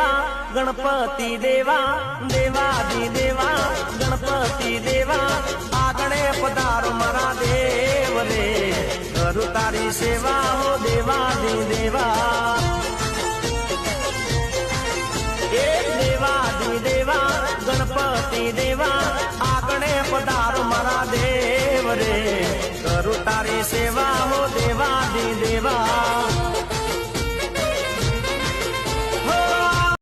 દેવા ગણપતિ દેવા દેવાદી દેવા ગણપતિ દેવા આગણે પધારો મારા દેવ રે કરું તારી સેવા હો દેવાદી દેવા એ દેવાદી દેવા ગણપતિ દેવા આગણે પધારો મારા દેવ રે કરું તારી સેવા હો દેવાદી દેવા